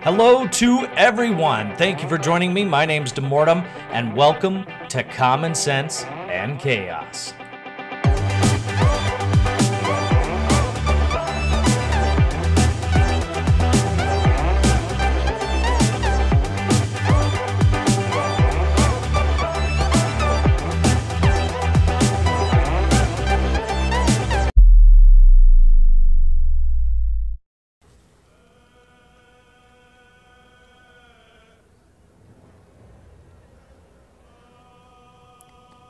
Hello to everyone. Thank you for joining me. My name's Demortom, and welcome to Common Sense and Chaos.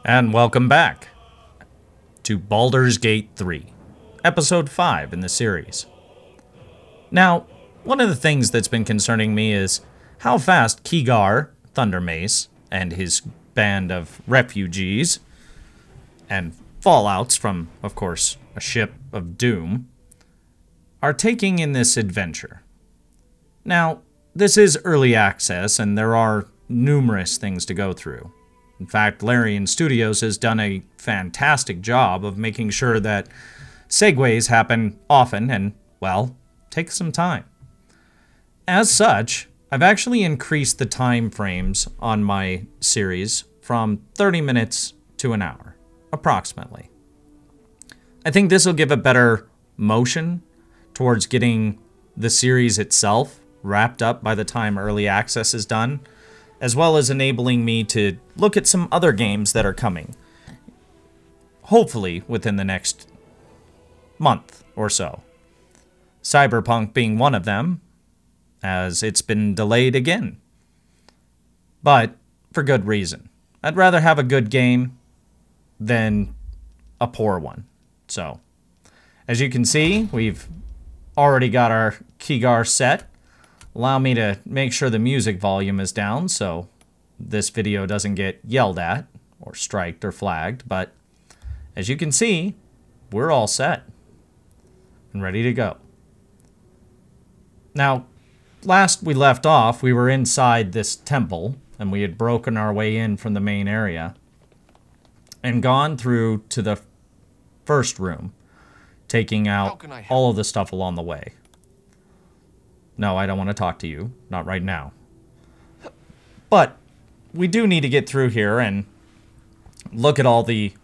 And welcome back to Baldur's Gate 3, Episode 5 in the series. Now, one of the things that's been concerning me is how fast Keegar, Thundermace, and his band of refugees, and fallouts from, of course, a ship of doom, are taking in this adventure. Now, this is early access, and there are numerous things to go through. In fact, Larian Studios has done a fantastic job of making sure that segues happen often and, well, take some time. As such, I've actually increased the time frames on my series from 30 minutes to an hour, approximately. I think this will give a better motion towards getting the series itself wrapped up by the time early access is done, as well as enabling me to look at some other games that are coming, hopefully within the next month or so. Cyberpunk being one of them, as it's been delayed again. But for good reason. I'd rather have a good game than a poor one. So, as you can see, we've already got our Keegar set. Allow me to make sure the music volume is down so this video doesn't get yelled at or striked or flagged, but as you can see, we're all set and ready to go. Now, last we left off, we were inside this temple and we had broken our way in from the main area and gone through to the first room, taking out all of the stuff along the way. No, I don't want to talk to you. Not right now. But we do need to get through here and look at all the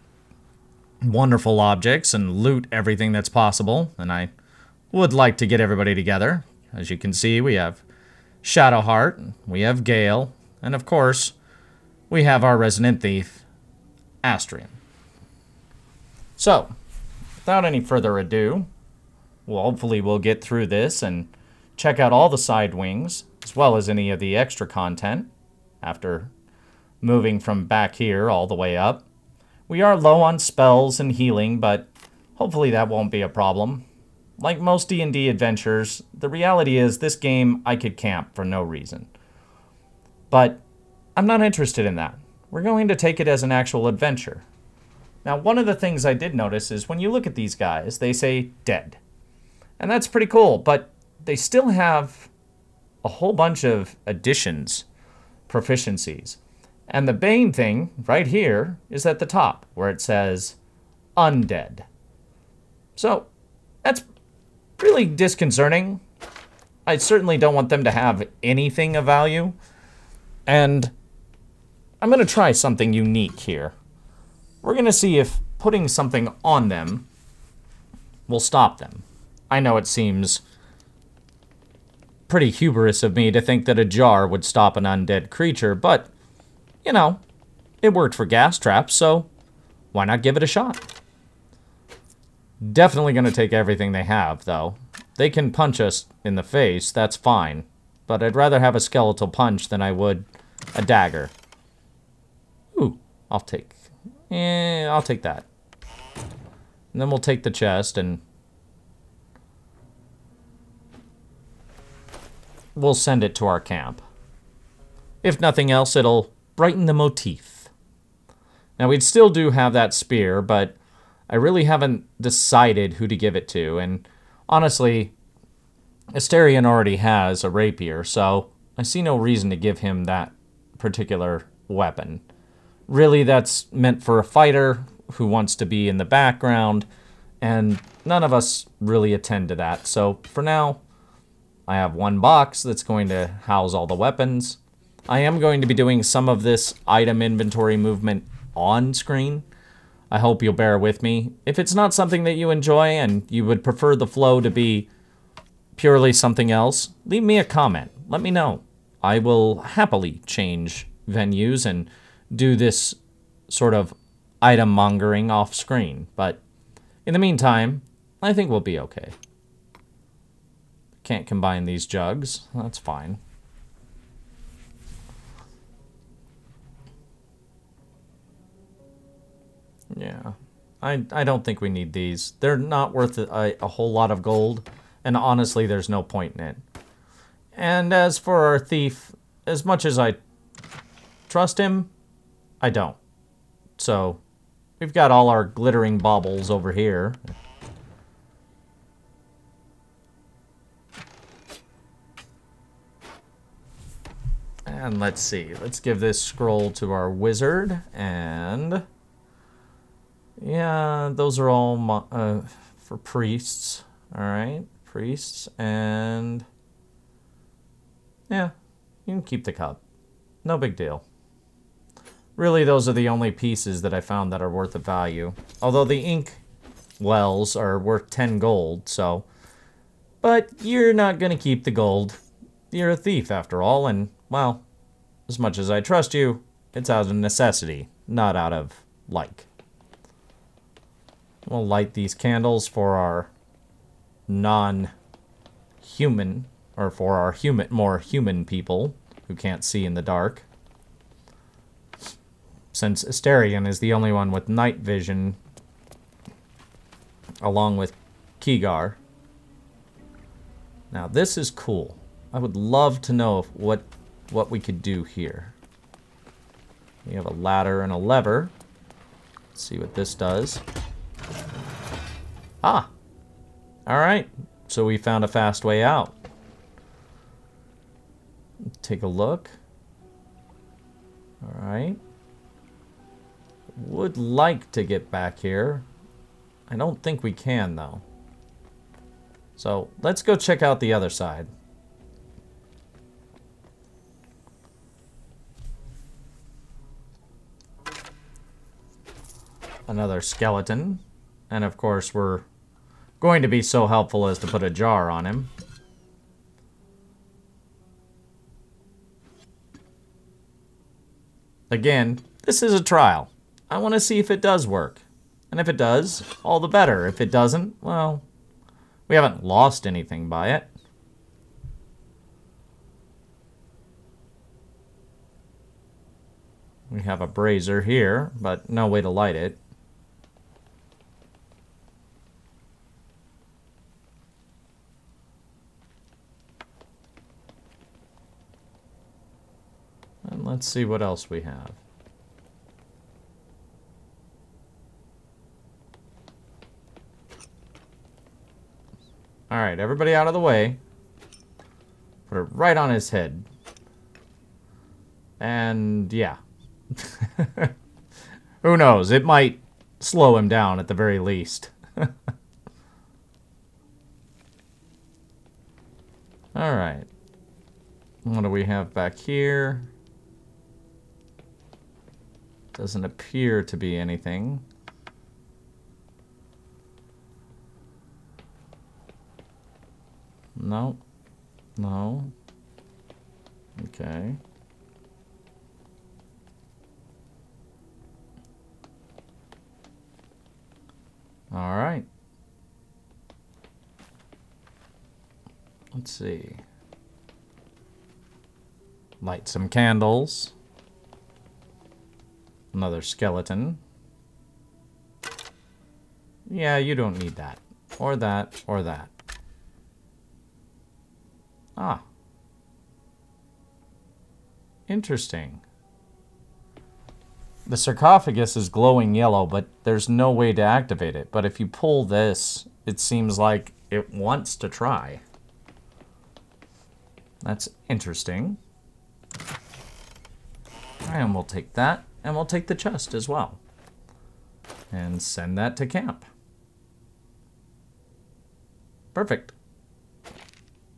wonderful objects and loot everything that's possible. And I would like to get everybody together. As you can see, we have Shadowheart, we have Gale, and of course, we have our resident thief, Astrian. So, without any further ado, hopefully we'll get through this and check out all the side wings, as well as any of the extra content, after moving from back here all the way up. We are low on spells and healing, but hopefully that won't be a problem. Like most D&D adventures, the reality is this game I could camp for no reason. But I'm not interested in that. We're going to take it as an actual adventure. Now, one of the things I did notice is when you look at these guys, they say dead. And that's pretty cool, but they still have a whole bunch of additions, proficiencies. And the main thing right here is at the top where it says undead. So that's really disconcerting. I certainly don't want them to have anything of value. And I'm going to try something unique here. We're going to see if putting something on them will stop them. I know it seems pretty hubris of me to think that a jar would stop an undead creature, but, you know, it worked for gas traps, so why not give it a shot? Definitely going to take everything they have, though. They can punch us in the face, that's fine, but I'd rather have a skeletal punch than I would a dagger. Ooh, I'll take that. And then we'll take the chest and we'll send it to our camp. If nothing else, it'll brighten the motif. Now, we'd still do have that spear, but I really haven't decided who to give it to. And honestly, Astarion already has a rapier, so I see no reason to give him that particular weapon. Really, that's meant for a fighter who wants to be in the background, and none of us really attend to that. So for now, I have one box that's going to house all the weapons. I am going to be doing some of this item inventory movement on screen. I hope you'll bear with me. If it's not something that you enjoy and you would prefer the flow to be purely something else, leave me a comment. Let me know. I will happily change venues and do this sort of item mongering off screen. But in the meantime, I think we'll be okay. Can't combine these jugs. That's fine. Yeah. I don't think we need these. They're not worth a whole lot of gold. And honestly, there's no point in it. And as for our thief, as much as I trust him, I don't. So, we've got all our glittering baubles over here. And let's see. Let's give this scroll to our wizard. And yeah, those are all for priests. All right, priests. And yeah, you can keep the cup. No big deal. Really, those are the only pieces that I found that are worth a value. Although the ink wells are worth 10 gold, so. But you're not going to keep the gold. You're a thief, after all, and, well, as much as I trust you, it's out of necessity, not out of like. We'll light these candles for our non-human, or for our more human people who can't see in the dark. Since Asterion is the only one with night vision, along with Kigar. Now this is cool. I would love to know what we could do here. We have a ladder and a lever. Let's see what this does. Ah! Alright, so we found a fast way out. Take a look. Alright. Would like to get back here. I don't think we can, though. So, let's go check out the other side. Another skeleton. And of course, we're going to be so helpful as to put a jar on him. Again, this is a trial. I want to see if it does work. And if it does, all the better. If it doesn't, well, we haven't lost anything by it. We have a brazier here, but no way to light it. And let's see what else we have. Alright, everybody out of the way. Put it right on his head. And yeah. Who knows? It might slow him down at the very least. Alright. What do we have back here? Doesn't appear to be anything. No. No. Okay. All right. Let's see. Light some candles. Another skeleton. Yeah, you don't need that. Or that, or that. Ah. Interesting. The sarcophagus is glowing yellow, but there's no way to activate it. But if you pull this, it seems like it wants to try. That's interesting. And we'll take that, and we'll take the chest as well. And send that to camp. Perfect.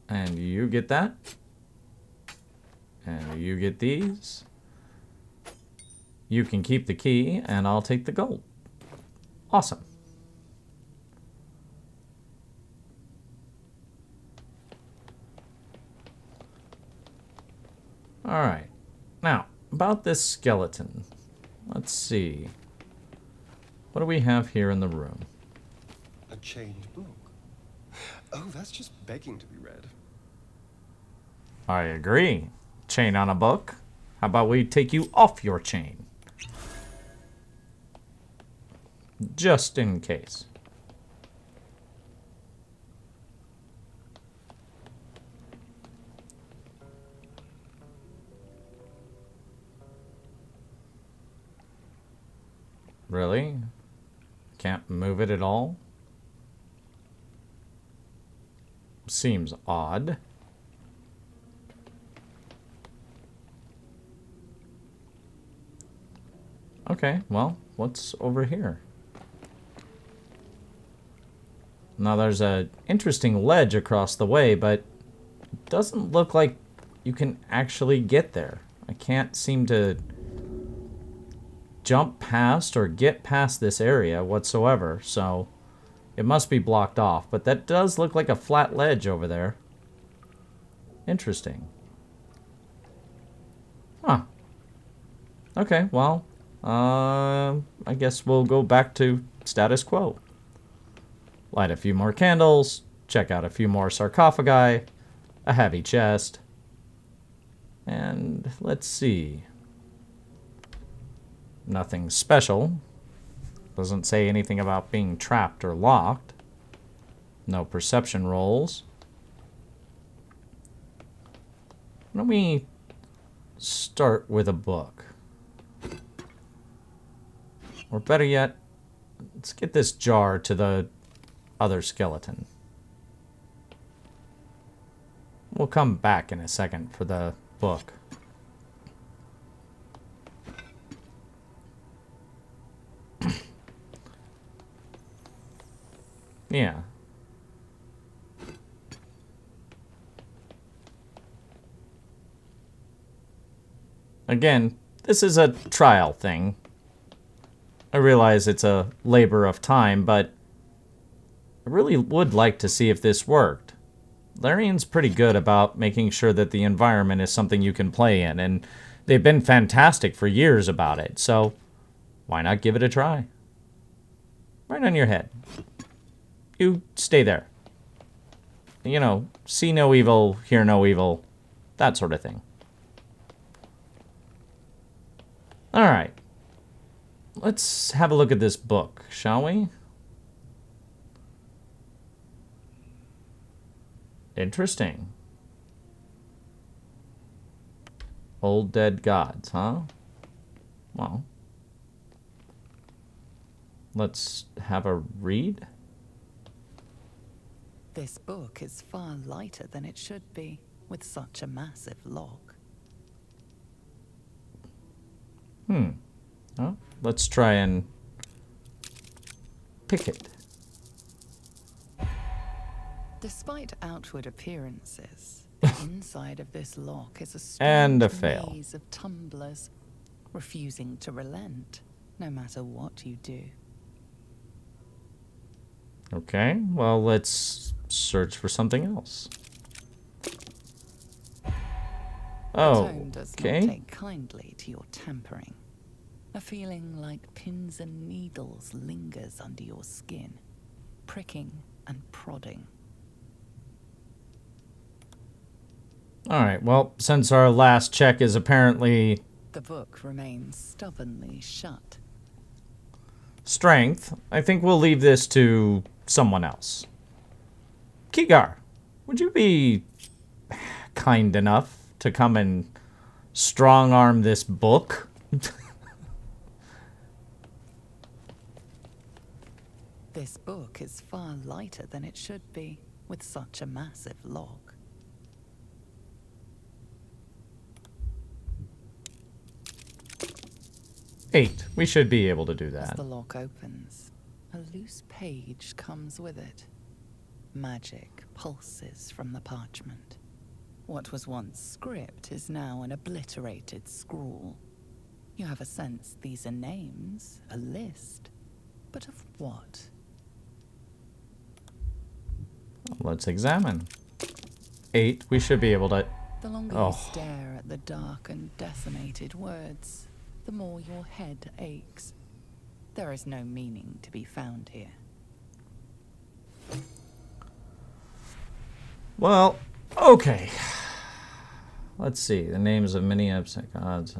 And you get that. And you get these. You can keep the key, and I'll take the gold. Awesome. Alright. Now, about this skeleton. Let's see. What do we have here in the room? A chained book. Oh, that's just begging to be read. I agree. Chain on a book. How about we take you off your chain? Just in case. Really? Can't move it at all? Seems odd. Okay, well, what's over here? Now there's an interesting ledge across the way, but it doesn't look like you can actually get there. I can't seem to jump past or get past this area whatsoever, so it must be blocked off. But that does look like a flat ledge over there. Interesting. Huh. Okay, well, I guess we'll go back to status quo. Light a few more candles, check out a few more sarcophagi, a heavy chest, and let's see. Nothing special. Doesn't say anything about being trapped or locked. No perception rolls. Why don't we start with a book? Or better yet, let's get this jar to the other skeleton. We'll come back in a second for the book. Yeah. Again, this is a trial thing. I realize it's a labor of time, but I really would like to see if this worked. Larian's pretty good about making sure that the environment is something you can play in, and they've been fantastic for years about it, so why not give it a try? Right on your head. You stay there. You know, see no evil, hear no evil, that sort of thing. Alright. Let's have a look at this book, shall we? Interesting. Old dead gods, huh? Well. Let's have a read. This book is far lighter than it should be, with such a massive log. Well, let's try and pick it. Despite outward appearances, the inside of this lock is a And a strange fail. maze of tumblers, refusing to relent, no matter what you do. Okay, well, let's search for something else. Oh, The tone does okay. not take kindly to your tampering. A feeling like pins and needles lingers under your skin, pricking and prodding. Alright, well, since our last check is apparently The book remains stubbornly shut. strength, I think we'll leave this to someone else. Kigar, would you be kind enough to come and strong-arm this book? This book is far lighter than it should be, with such a massive log. Eight. We should be able to do As that. the lock opens, a loose page comes with it. Magic pulses from the parchment. What was once script is now an obliterated scrawl. You have a sense these are names, a list, but of what? Let's examine. 8, we should be able to... The longer you stare at the dark and decimated words, the more your head aches. There is no meaning to be found here. Well, okay. Let's see. The names of many absent gods,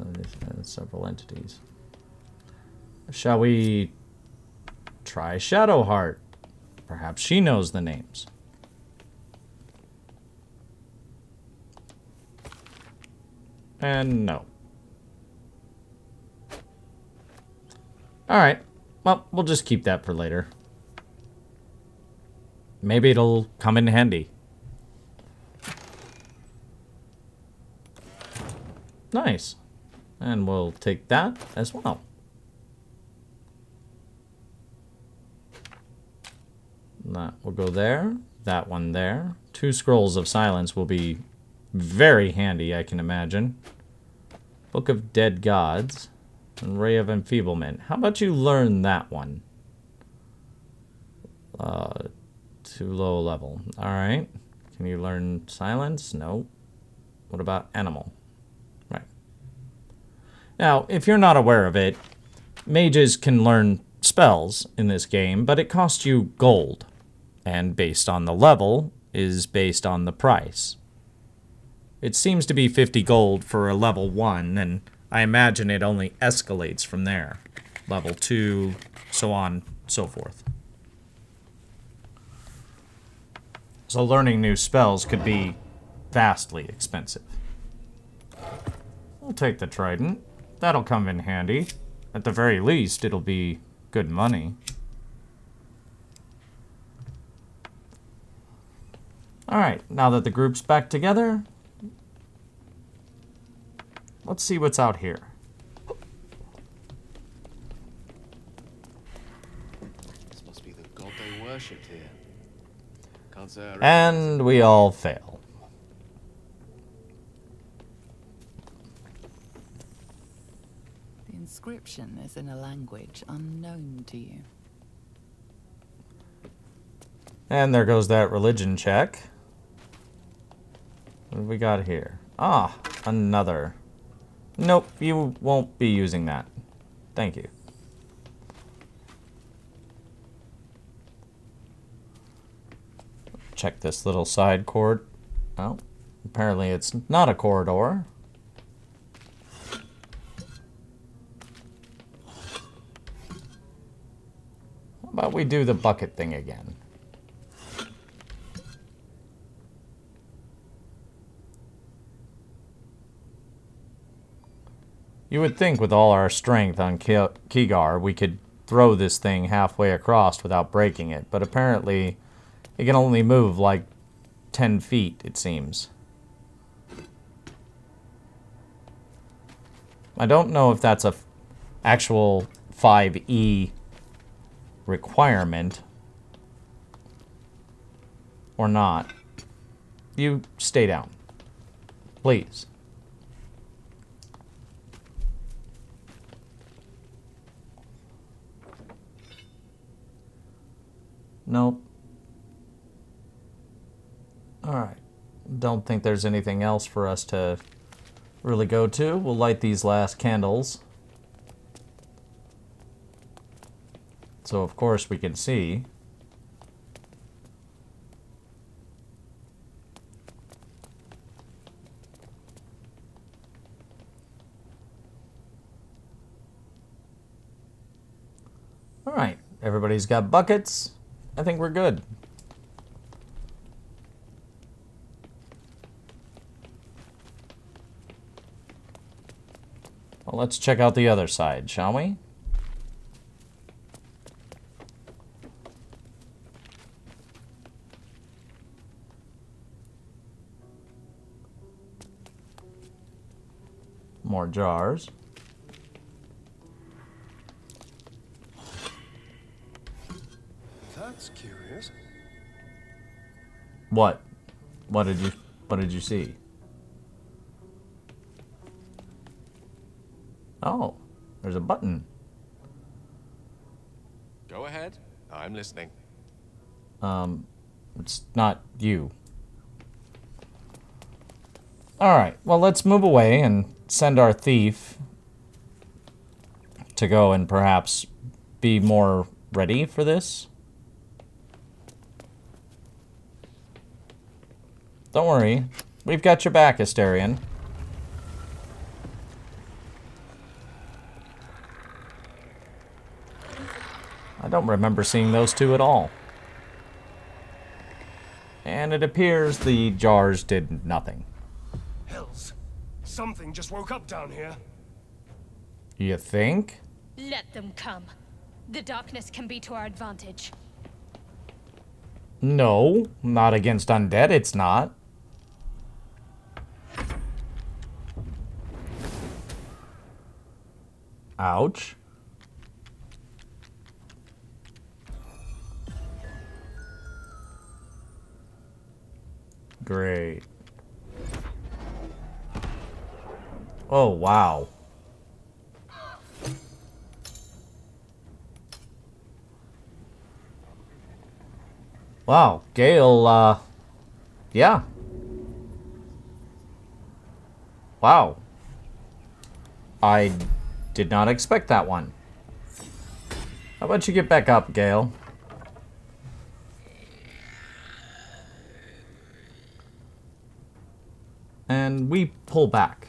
several entities. Shall we try Shadowheart? Perhaps she knows the names. And no. Alright. Well, we'll just keep that for later. Maybe it'll come in handy. Nice. And we'll take that as well. That will go there. That one there. 2 scrolls of silence will be very handy, I can imagine. Book of Dead Gods. And Ray of Enfeeblement. How about you learn that one? Too low level. Alright. Can you learn silence? No. What about animal? Right. Now, if you're not aware of it, mages can learn spells in this game, but it costs you gold. And based on the level is based on the price. It seems to be 50 gold for a level 1, and I imagine it only escalates from there. Level 2, so on, so forth. So learning new spells could be vastly expensive. We'll take the trident. That'll come in handy. At the very least, it'll be good money. Alright, now that the group's back together, let's see what's out here. This must be the god they worshipped here. Can't say I And we all fail. The inscription is in a language unknown to you. And there goes that religion check. What have we got here? Ah, another. Nope, you won't be using that. Thank you. Check this little side cord. Oh, apparently it's not a corridor. How about we do the bucket thing again? You would think with all our strength on Kigar, we could throw this thing halfway across without breaking it, but apparently it can only move like 10 feet, it seems. I don't know if that's a actual 5E requirement or not. You stay down, please. Nope. Alright. Don't think there's anything else for us to really go to. We'll light these last candles. So of course we can see. Alright. Everybody's got buckets. I think we're good. Well, let's check out the other side, shall we? More jars. That's curious. What? What did you see? Oh, there's a button. Go ahead. I'm listening. It's not you. Alright, well, let's move away and send our thief to go and perhaps be more ready for this. Don't worry. We've got your back, Asterion. I don't remember seeing those two at all. And it appears the jars did nothing. Hells. Something just woke up down here. You think? Let them come. The darkness can be to our advantage. No, not against undead, it's not. Ouch. Great. Oh, wow. Wow, Gale, yeah. Wow. I did not expect that one. How about you get back up, Gale? And we pull back.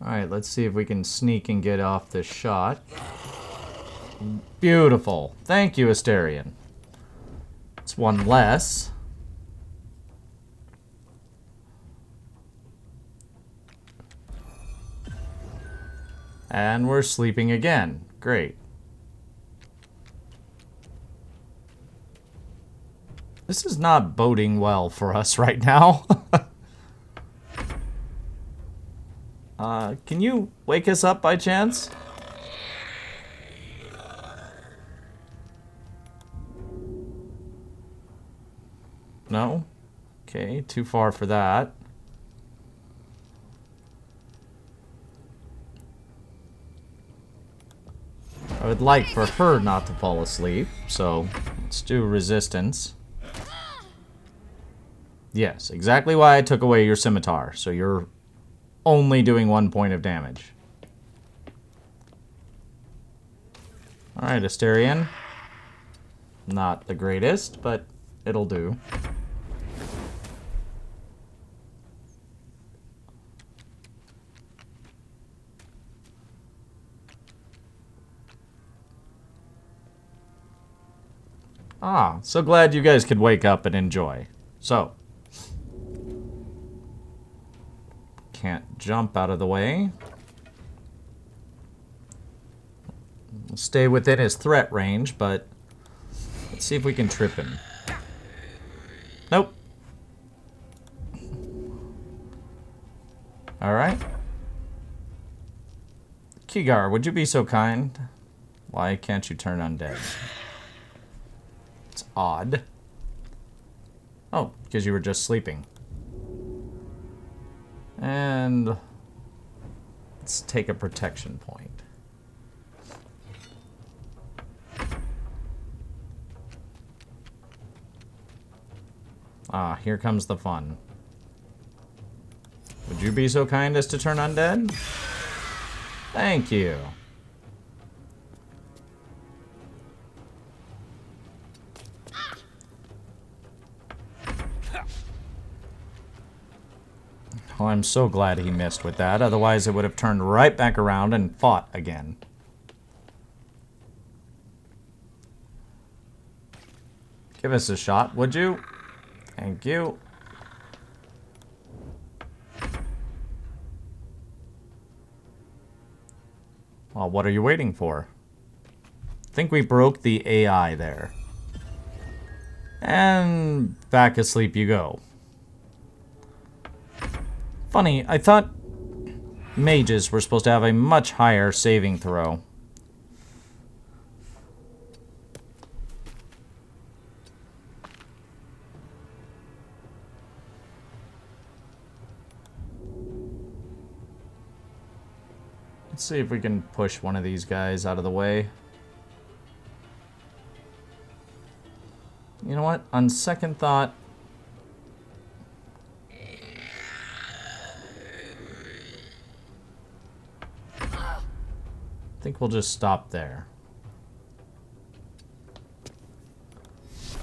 Alright, let's see if we can sneak and get off this shot. Beautiful. Thank you, Asterion. It's one less. And we're sleeping again. Great. This is not boding well for us right now. Can you wake us up by chance? No? Okay, too far for that. I would like for her not to fall asleep, so let's do resistance. Yes, exactly why I took away your scimitar, so you're only doing 1 point of damage. Alright, Asterion. Not the greatest, but it'll do. Ah, so glad you guys could wake up and enjoy. So, can't jump out of the way. We'll stay within his threat range, but let's see if we can trip him. Nope. Alright. Kigar, would you be so kind? Why can't you turn undead? It's odd. Oh, because you were just sleeping. And let's take a protection point. Ah, here comes the fun. Would you be so kind as to turn undead? Thank you. Oh, I'm so glad he missed with that. Otherwise, it would have turned right back around and fought again. Give us a shot, would you? Thank you. Well, what are you waiting for? think we broke the AI there. And back asleep you go. Funny, I thought mages were supposed to have a much higher saving throw. Let's see if we can push one of these guys out of the way. You know what? On second thought, I think we'll just stop there.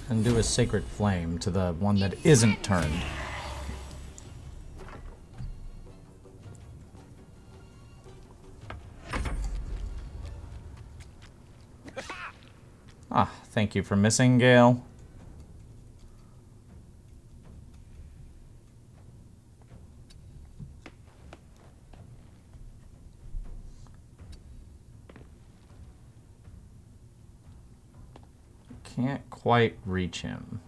And do a sacred flame to the one that isn't turned. Ah, thank you for missing, Gale. Can't quite reach him.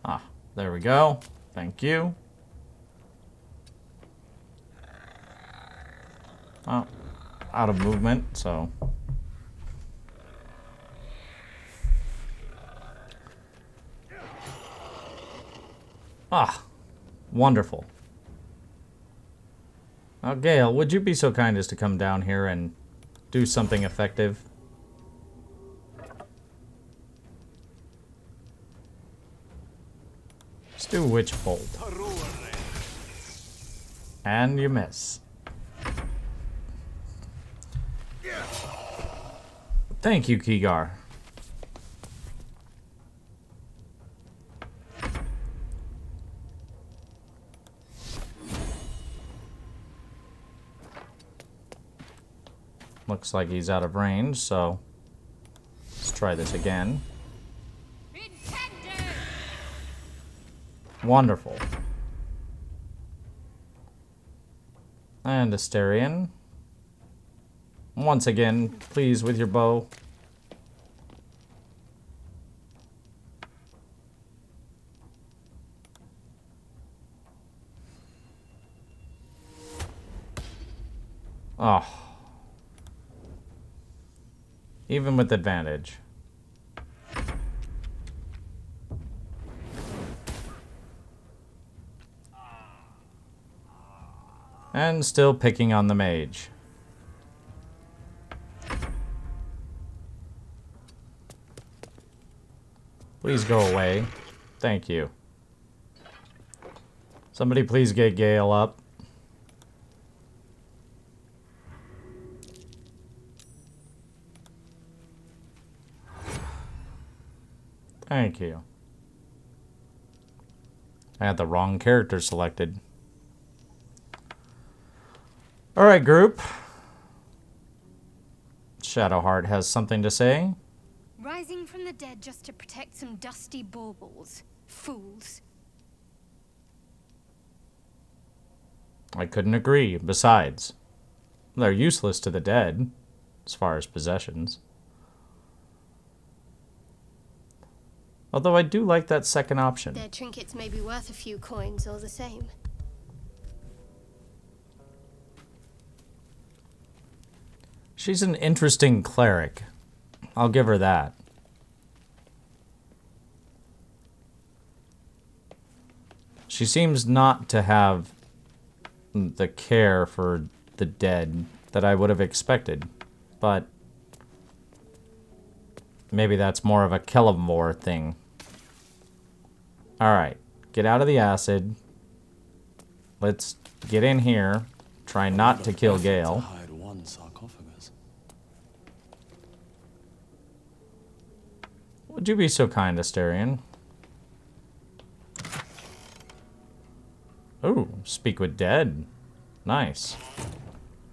Ah, there we go. Thank you. Oh, out of movement, so. Ah, wonderful. Now, Gale, would you be so kind as to come down here and do something effective? Let's do Witch Bolt. And you miss. Thank you, Kigar. Looks like he's out of range, so let's try this again. Wonderful. And Asterion. Once again, please, with your bow. Oh. Even with advantage. And still picking on the mage. Please go away. Thank you. Somebody please get Gale up. Thank you. I had the wrong character selected. Alright, group. Shadowheart has something to say. Rising from the dead just to protect some dusty baubles. Fools. I couldn't agree. Besides, they're useless to the dead, as far as possessions. Although I do like that second option. Their trinkets may be worth a few coins all the same. She's an interesting cleric. I'll give her that. She seems not to have the care for the dead that I would have expected, but maybe that's more of a Kellamore thing. Alright, get out of the acid. Let's get in here. Try not to kill Gale. Would you be so kind, Asterion? Ooh, speak with dead. Nice.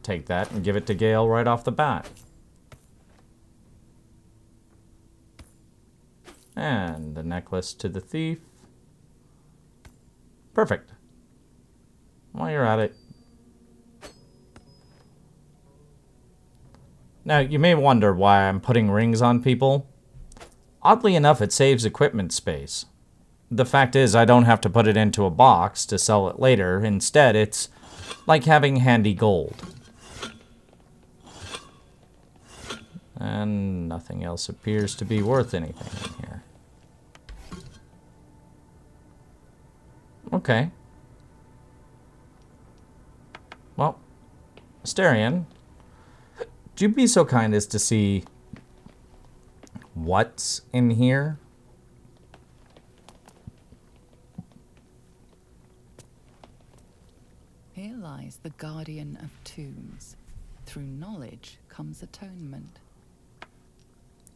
Take that and give it to Gale right off the bat. And the necklace to the thief. Perfect. While you're at it, Now, you may wonder why I'm putting rings on people. Oddly enough, it saves equipment space. The fact is, I don't have to put it into a box to sell it later. Instead, it's like having handy gold. And nothing else appears to be worth anything in here. Okay. Well, Asterion, would you be so kind as to see what's in here? Here lies the guardian of tombs. Through knowledge comes atonement.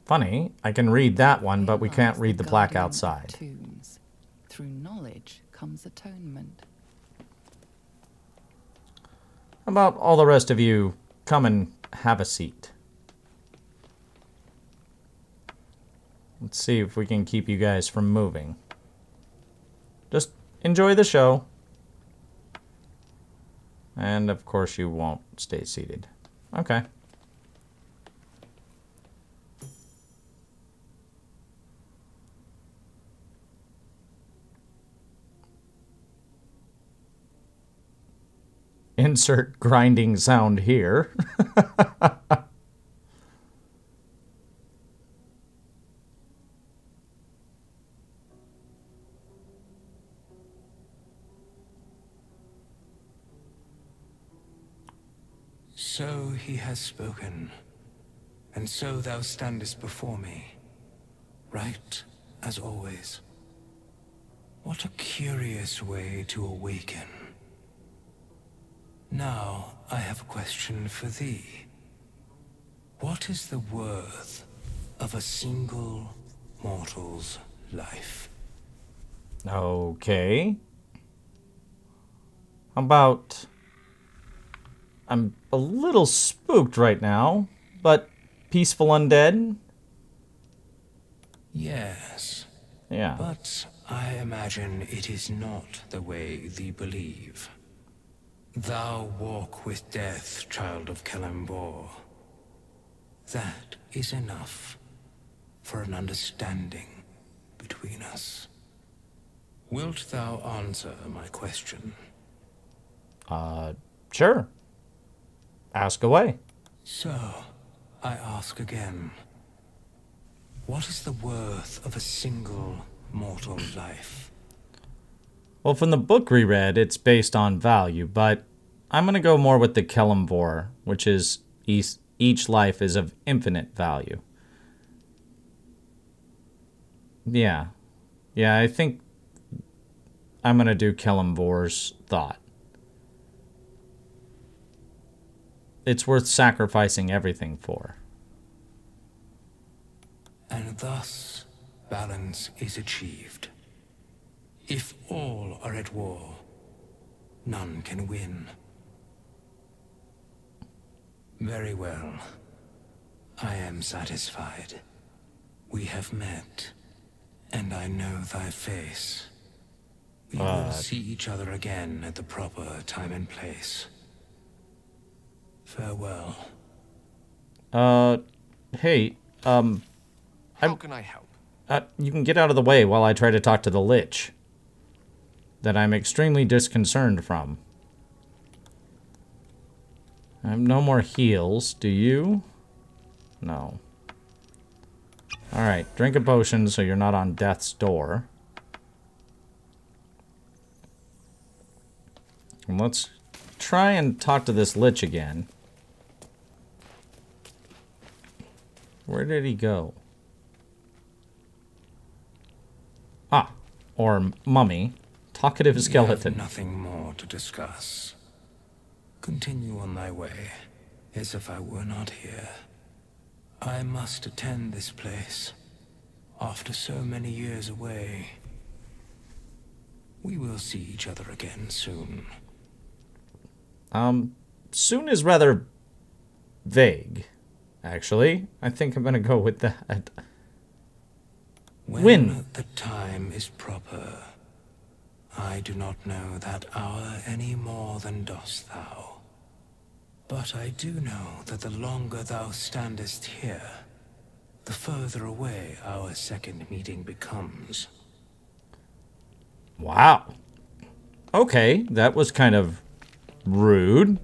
Funny, I can read that one, but we Here can't lies read the plaque guardian of outside. Tombs. Through knowledge comes atonement. How about all the rest of you come and have a seat? Let's see if we can keep you guys from moving. Just enjoy the show. And of course you won't stay seated. Okay. Insert grinding sound here. So he has spoken, and so thou standest before me, right as always. What a curious way to awaken. Now I have a question for thee. What is the worth of a single mortal's life? Okay. How about... I'm a little spooked right now, but peaceful undead? Yes. Yeah. But I imagine it is not the way thee believe. Thou walk with death, child of Kelembor. That is enough for an understanding between us. Wilt thou answer my question? Sure. Ask away. So, I ask again. What is the worth of a single mortal life? Well, from the book we read, it's based on value, but I'm going to go more with the Kelembor, which is each life is of infinite value. Yeah. Yeah, I think I'm going to do Kelembor's thought. It's worth sacrificing everything for. And thus, balance is achieved. If all are at war, none can win. Very well. I am satisfied. We have met, and I know thy face. We will see each other again at the proper time and place. Farewell. Hey, How can I help? you can get out of the way while I try to talk to the Lich that I'm extremely disconcerted from. I have no more heals, do you? No. Alright, drink a potion so you're not on death's door. And let's try and talk to this Lich again. Where did he go? Ah, or mummy. Talkative skeleton. We have nothing more to discuss. Continue on thy way, as if I were not here. I must attend this place, after so many years away. We will see each other again soon. Soon is rather vague, actually. I think I'm gonna go with that. When the time is proper, I do not know that hour any more than dost thou. But I do know that the longer thou standest here, the further away our second meeting becomes. Wow. Okay, that was kind of rude.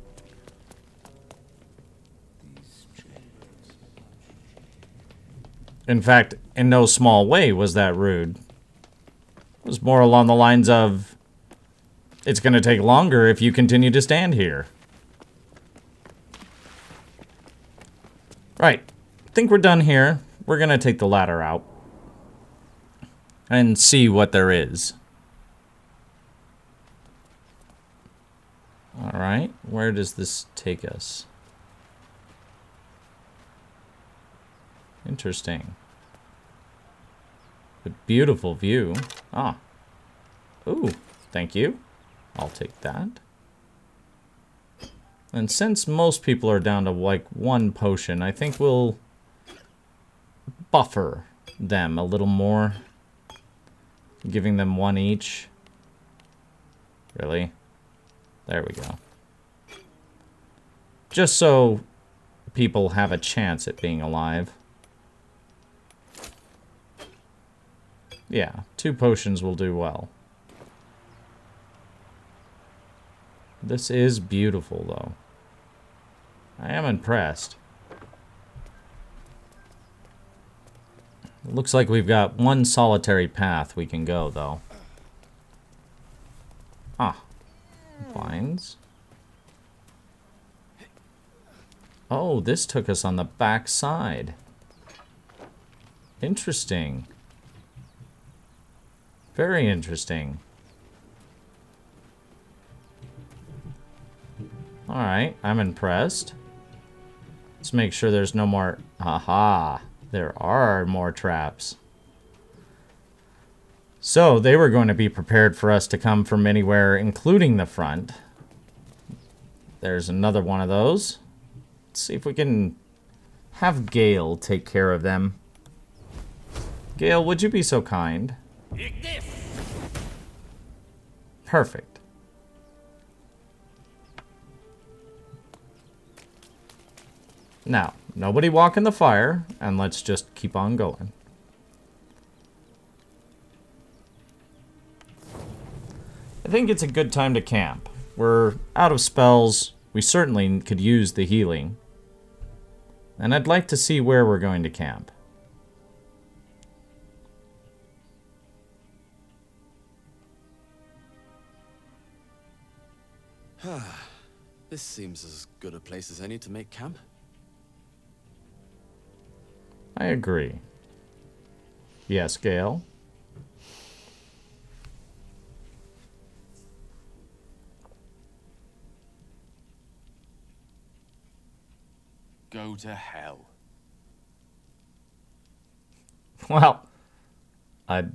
In fact, in no small way was that rude. It was more along the lines of, it's going to take longer if you continue to stand here. Right. I think we're done here. We're going to take the ladder out and see what there is. Alright, where does this take us? Interesting. A beautiful view. Ah. Ooh, thank you. I'll take that. And since most people are down to like 1 potion, I think we'll buffer them a little more. Giving them 1 each. Really? There we go. Just so people have a chance at being alive. Yeah, 2 potions will do well. This is beautiful, though. I am impressed. It looks like we've got 1 solitary path we can go, though. Ah. Vines. Oh, this took us on the back side. Interesting. Very interesting. Alright, I'm impressed. Let's make sure there's no more... Aha! There are more traps. So, they were going to be prepared for us to come from anywhere, including the front. There's another one of those. Let's see if we can have Gale take care of them. Gale, would you be so kind? Perfect. Now, nobody walk in the fire, and let's just keep on going. I think it's a good time to camp. We're out of spells. We certainly could use the healing. And I'd like to see where we're going to camp. This seems as good a place as any to make camp. I agree. Yes, Gale? Go to hell. Well, I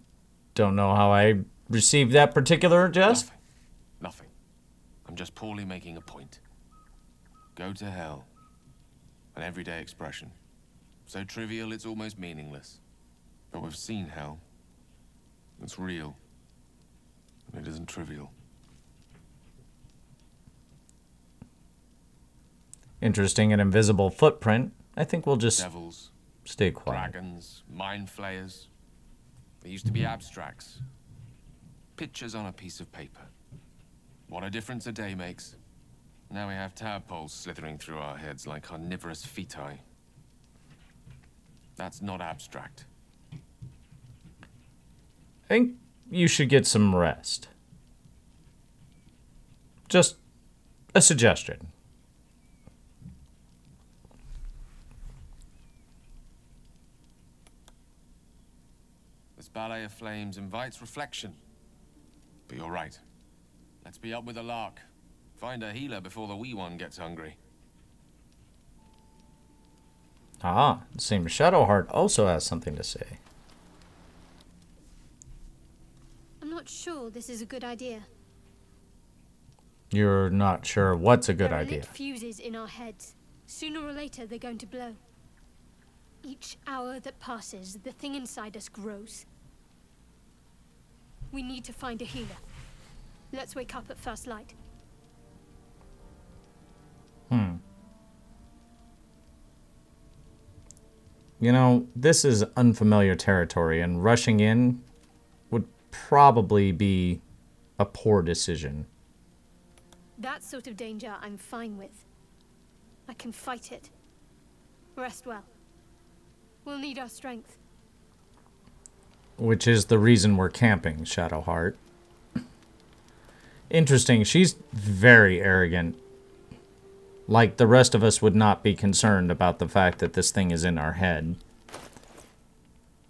don't know how I received that particular jest. Nothing. I'm just poorly making a point. Go to hell. An everyday expression. So trivial it's almost meaningless. But we've seen hell. It's real. And it isn't trivial. Interesting, an invisible footprint. I think we'll just Devils, stay quiet. dragons, mind flayers. They used to be abstracts. Pictures on a piece of paper. What a difference a day makes. Now we have tadpoles slithering through our heads like carnivorous feti. That's not abstract. I think you should get some rest. Just a suggestion. This ballet of flames invites reflection. But you're right. Let's be up with the lark. Find a healer before the wee one gets hungry. Ah, it seems Shadowheart also has something to say. I'm not sure this is a good idea. You're not sure what's a good There are idea. lit fuses in our heads. Sooner or later, they're going to blow. Each hour that passes, the thing inside us grows. We need to find a healer. Let's wake up at first light. You know, this is unfamiliar territory, and rushing in would probably be a poor decision. That sort of danger I'm fine with. I can fight it. Rest well. We'll need our strength. Which is the reason we're camping, Shadowheart. Interesting, she's very arrogant. Like the rest of us would not be concerned about the fact that this thing is in our head.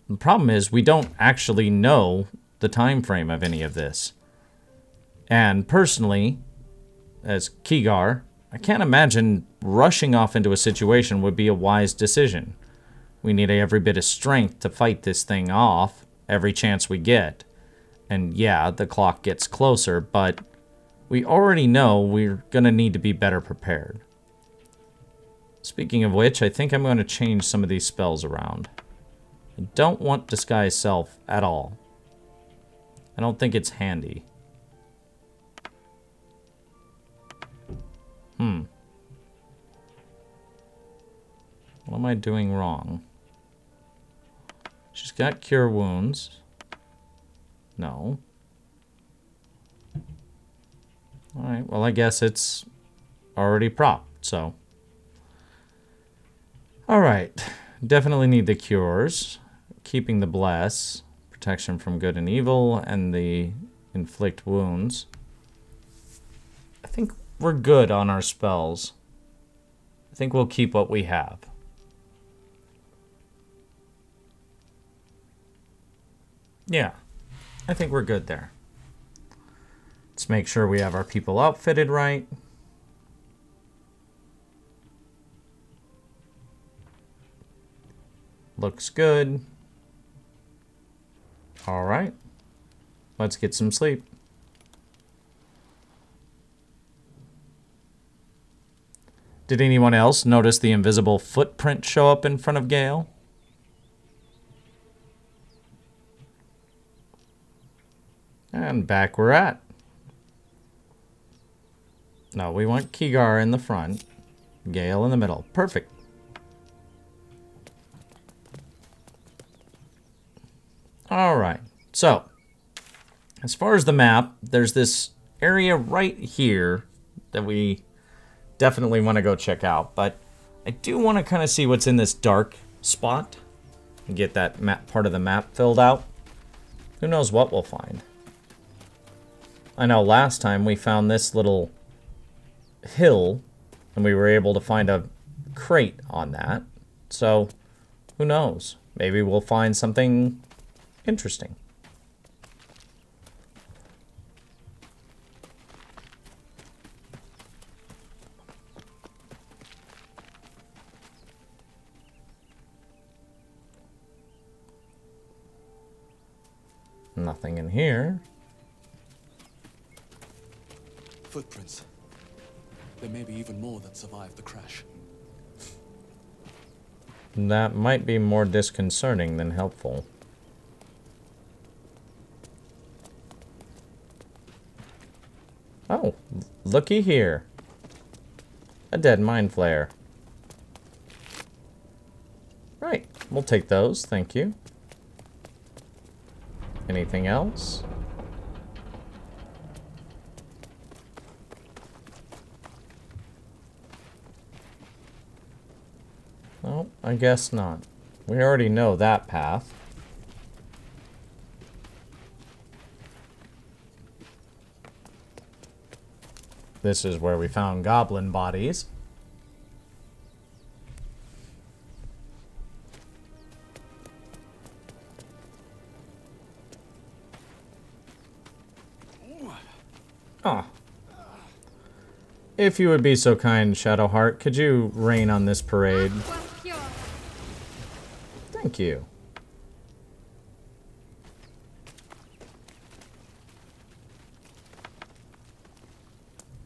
The problem is we don't actually know the time frame of any of this. And personally, as Kigar, I can't imagine rushing off into a situation would be a wise decision. We need every bit of strength to fight this thing off every chance we get. And yeah, the clock gets closer, but we already know we're going to need to be better prepared. Speaking of which, I think I'm going to change some of these spells around. I don't want Disguise Self at all. I don't think it's handy. What am I doing wrong? She's got Cure Wounds. No. Alright, well I guess it's already propped, so. Alright, definitely need the Cures. Keeping the Bless, protection from good and evil, and the Inflict Wounds. I think we're good on our spells. I think we'll keep what we have. Yeah, I think we're good there. Let's make sure we have our people outfitted right. Looks good. All right, let's get some sleep. Did anyone else notice the invisible footprint show up in front of Gale? And back we're at. No, we want Kigar in the front, Gale in the middle. Perfect. Alright, so, as far as the map, there's this area right here that we definitely want to go check out, but I do want to kind of see what's in this dark spot and get that map part of the map filled out. Who knows what we'll find. I know last time we found this little hill and we were able to find a crate on that, so who knows, maybe we'll find something interesting. Nothing in here. Footprints. There may be even more that survived the crash. That might be more disconcerting than helpful. Oh, looky here. A dead mind flare. Right, we'll take those, thank you. Anything else? Oh, I guess not. We already know that path. This is where we found goblin bodies. Ah. If you would be so kind, Shadowheart, could you rain on this parade? Thank you.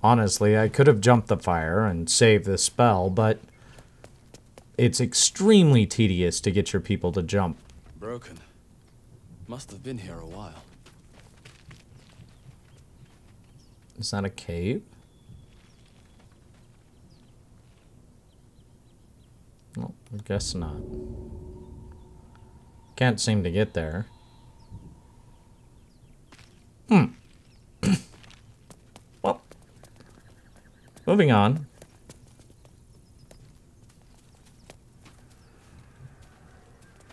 Honestly, I could have jumped the fire and saved the spell, but it's extremely tedious to get your people to jump. Broken. Must have been here a while. Is that a cave? No, I guess not. Can't seem to get there. Well, moving on.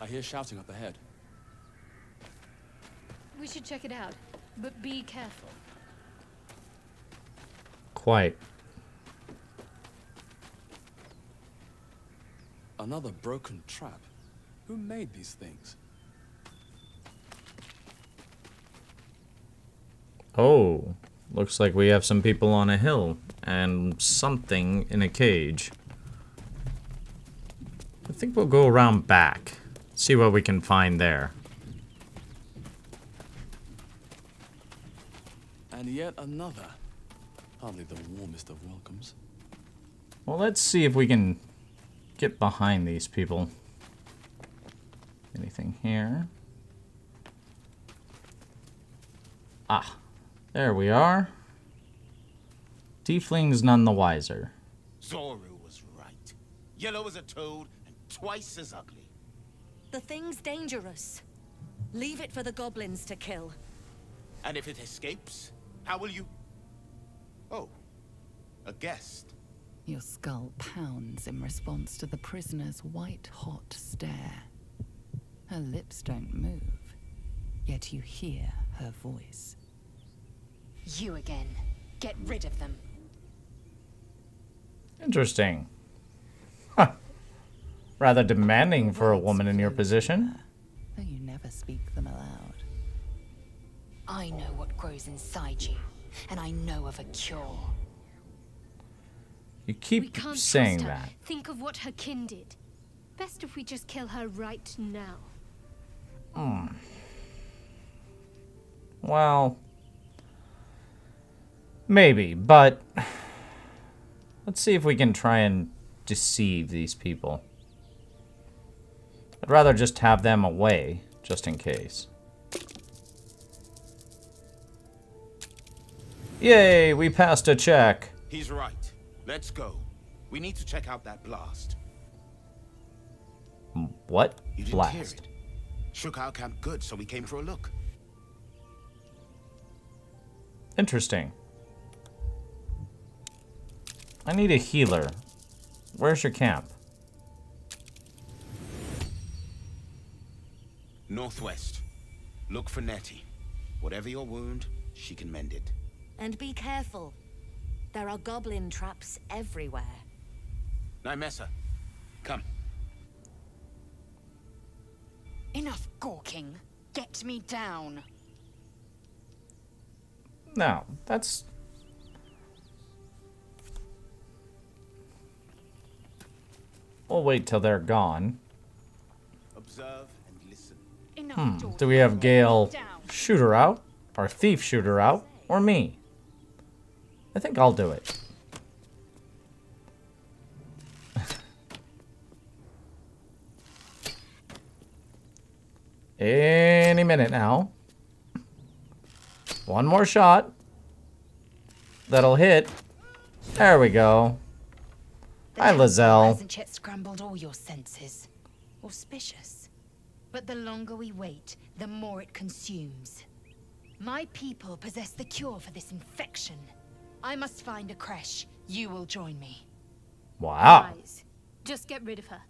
I hear shouting up ahead. We should check it out, but be careful. Quite. Another broken trap. Who made these things? Oh, looks like we have some people on a hill and something in a cage. I think we'll go around back, see what we can find there. And yet another. Hardly the warmest of welcomes. Well, let's see if we can get behind these people. Anything here? Ah, there we are. Tiefling's none the wiser. Zoru was right. Yellow as a toad and twice as ugly. The thing's dangerous. Leave it for the goblins to kill. And if it escapes, how will you... Oh, a guest. Your skull pounds in response to the prisoner's white-hot stare. Her lips don't move, yet you hear her voice. You again. Get rid of them. Interesting. Huh. Rather demanding for a woman in your position. Though you never speak them aloud. I know what grows inside you, and I know of a cure. You We keep can't saying trust her. that. Think of what her kin did. Best if we just kill her right now. Well, maybe, but let's see if we can try and deceive these people. I'd rather just have them away, just in case. Yay, we passed a check. He's right. Let's go. We need to check out that blast. What? You didn't Blast. hear it. Shook our camp good, so we came for a look. Interesting. I need a healer. Where's your camp? Northwest. Look for Nettie. Whatever your wound, she can mend it. And be careful. There are goblin traps everywhere. Nymessa, come. Enough gawking. Get me down. No, that's... We'll wait till they're gone. Observe and listen. Do we have Gale shoot her out, or Thief shoot her out, or me? I think I'll do it. Any minute now. One more shot. That'll hit. There we go. Hi, Lizelle. Hasn't yet scrambled all your senses. Auspicious. But the longer we wait, the more it consumes. My people possess the cure for this infection. I must find a creche. You will join me. Wow. Wise. Just get rid of her.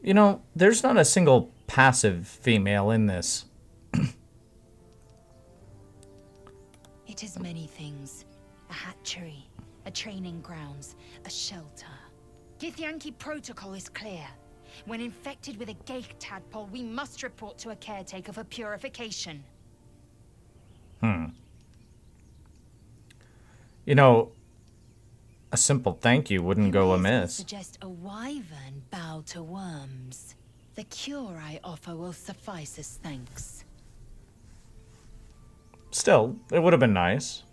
You know, there's not a single passive female in this. It is many things. A hatchery, a training grounds, a shelter. Githyanki protocol is clear. When infected with a Geich tadpole, we must report to a caretaker for purification. You know, a simple thank you wouldn't go amiss. Suggest a wyvern bow to worms. The cure I offer will suffice as thanks. Still, it would have been nice.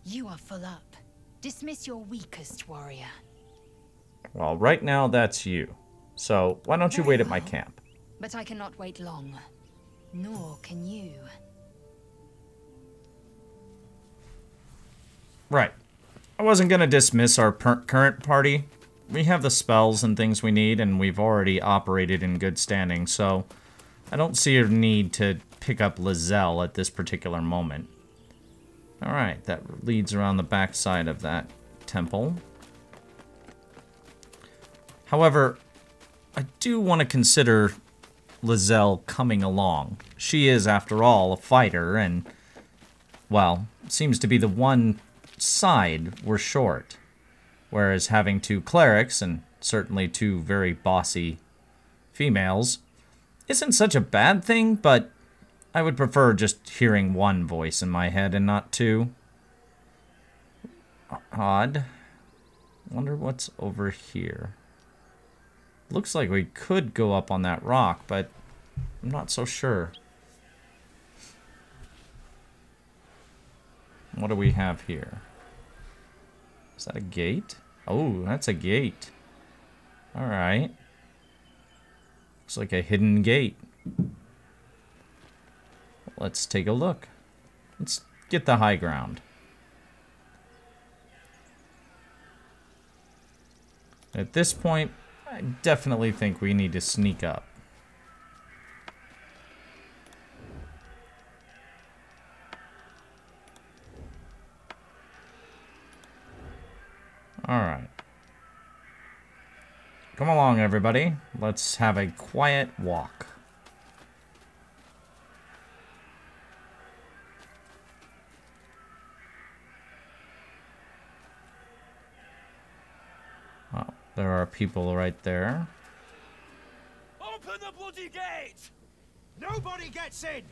You are full up. Dismiss your weakest warrior. Well, right now that's you. So why don't you Very wait at my well. camp? But I cannot wait long. Nor can you. Right. I wasn't going to dismiss our current party we have the spells and things we need, and we've already operated in good standing, so I don't see a need to pick up Lizelle at this particular moment. Alright, that leads around the back side of that temple. However, I do want to consider Lizelle coming along. She is, after all, a fighter, and, well, seems to be the one side we're short. Whereas having 2 clerics, and certainly 2 very bossy females, isn't such a bad thing, but I would prefer just hearing one voice in my head and not 2. Odd. Wonder what's over here. Looks like we could go up on that rock, but I'm not so sure. What do we have here? Is that a gate? Oh, that's a gate. Alright. Looks like a hidden gate. Let's take a look. Let's get the high ground. At this point, I definitely think we need to sneak up. Alright. Come along, everybody. Let's have a quiet walk. Oh, there are people right there. Open the bloody gate! Nobody gets in!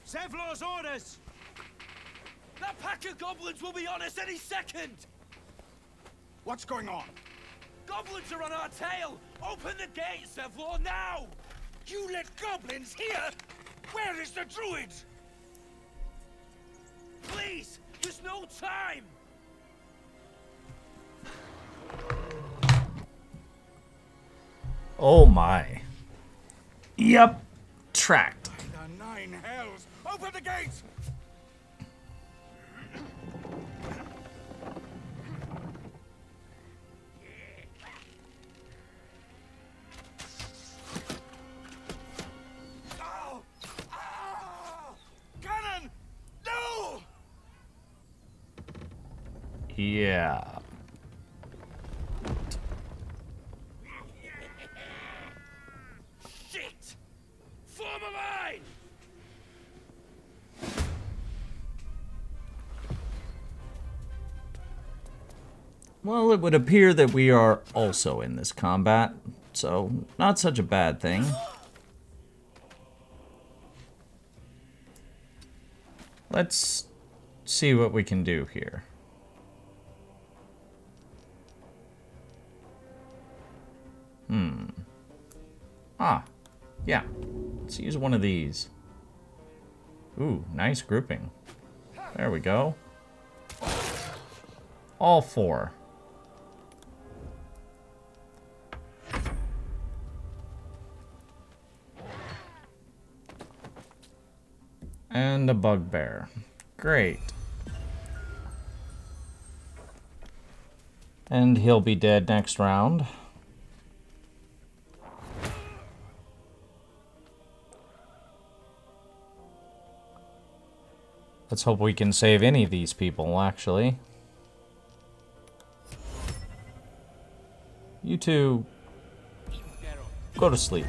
Zevlor's orders! That pack of goblins will be on us any second! What's going on? Goblins are on our tail! Open the gate, Zevlor, now! You let goblins here? Where is the druid? Please! There's no time! Oh my. Yep. Tracked. The 9 hells! Open the gates! Cannon! No! Yeah. Shit! Form a line! Well, it would appear that we are also in this combat, so not such a bad thing. Let's see what we can do here. Ah, yeah. Let's use one of these. Ooh, nice grouping. There we go. All 4. And a bugbear. Great. And he'll be dead next round. Let's hope we can save any of these people, actually. You two, go to sleep.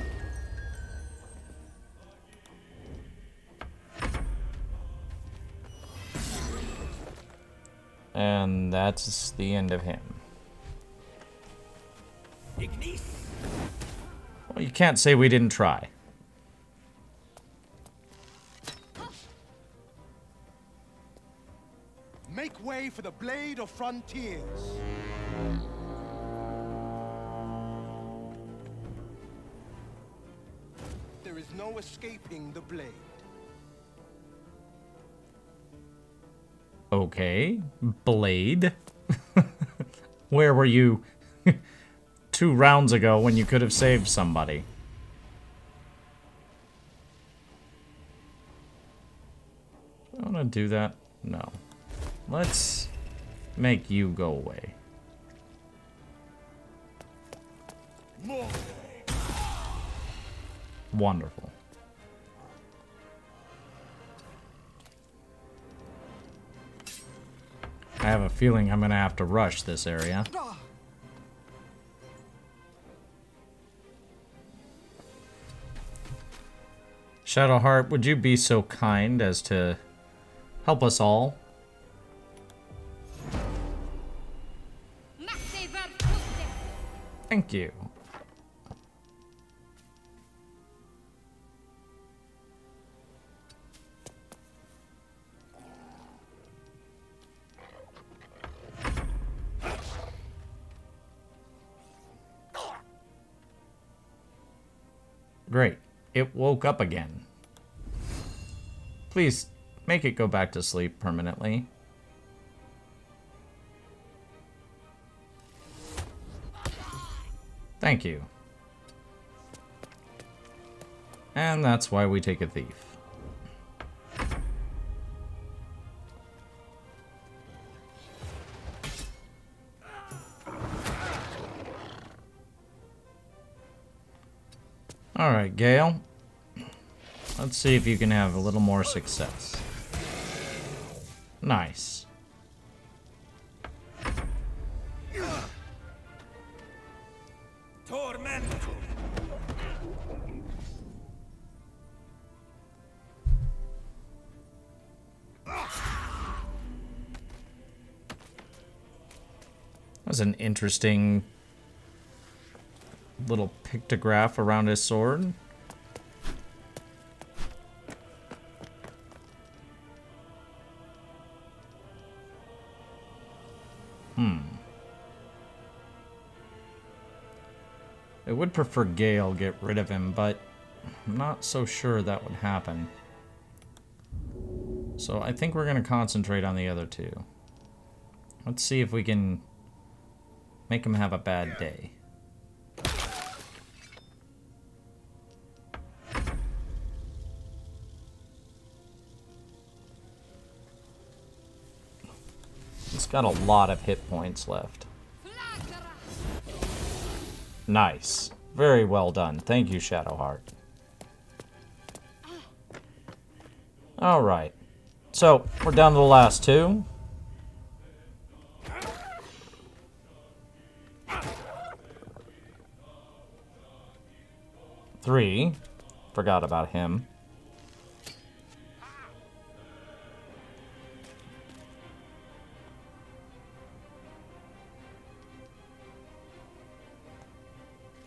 And that's the end of him. Well, you can't say we didn't try. Make way for the Blade of Frontiers. There is no escaping the blade. Okay, Blade. Where were you 2 rounds ago when you could have saved somebody? Do I want to do that? No. Let's make you go away. Wonderful. I have a feeling I'm gonna have to rush this area. Shadowheart, would you be so kind as to help us all? Thank you. Great. It woke up again. Please, make it go back to sleep permanently. Thank you. And that's why we take a thief. Alright, Gale. Let's see if you can have a little more success. Nice. That's an interesting little pictograph around his sword. I would prefer Gale get rid of him, but I'm not so sure that would happen. So I think we're going to concentrate on the other two. Let's see if we can make him have a bad day. He's got a lot of hit points left. Nice. Very well done. Thank you, Shadowheart. Alright. So, we're down to the last two. Three. Forgot about him.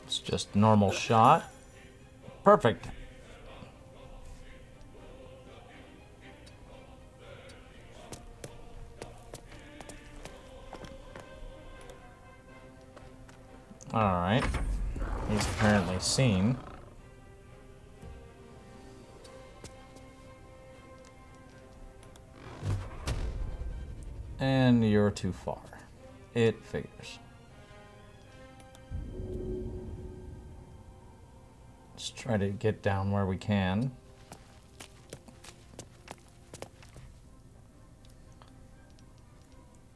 It's just normal shot. Perfect. Alright. He's apparently seen. And you're too far. It figures. Let's try to get down where we can.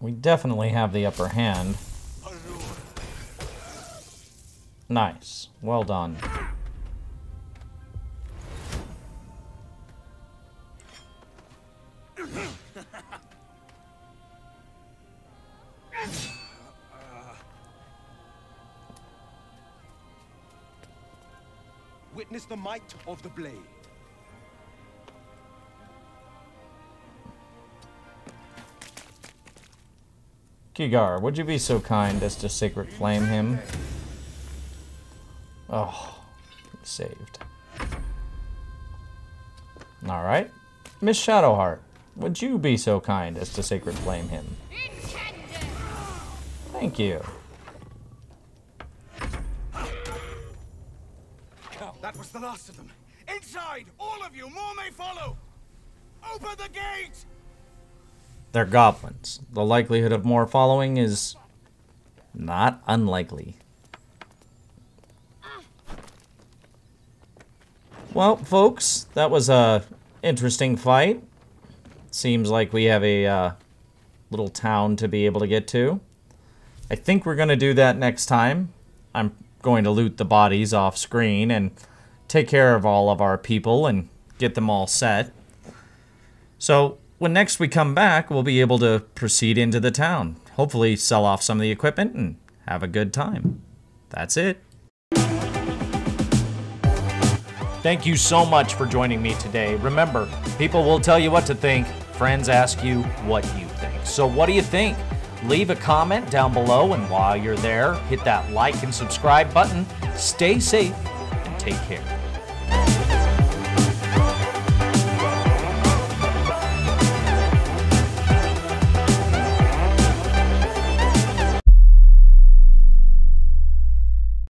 We definitely have the upper hand. Nice. Well done. Witness the might of the blade. Kigar, would you be so kind as to sacred flame him? Oh, saved. Alright. Miss Shadowheart, would you be so kind as to sacred flame him? Thank you. That was the last of them. Inside! All of you! More may follow! Open the gate! They're goblins. The likelihood of more following is not unlikely. Well, folks, that was a interesting fight. Seems like we have a little town to be able to get to. I think we're going to do that next time. I'm going to loot the bodies off screen and take care of all of our people and get them all set. So when next we come back, we'll be able to proceed into the town. Hopefully sell off some of the equipment and have a good time. That's it. Thank you so much for joining me today. Remember, people will tell you what to think. Friends ask you what you think. So what do you think? Leave a comment down below, and while you're there, hit that like and subscribe button. Stay safe and take care.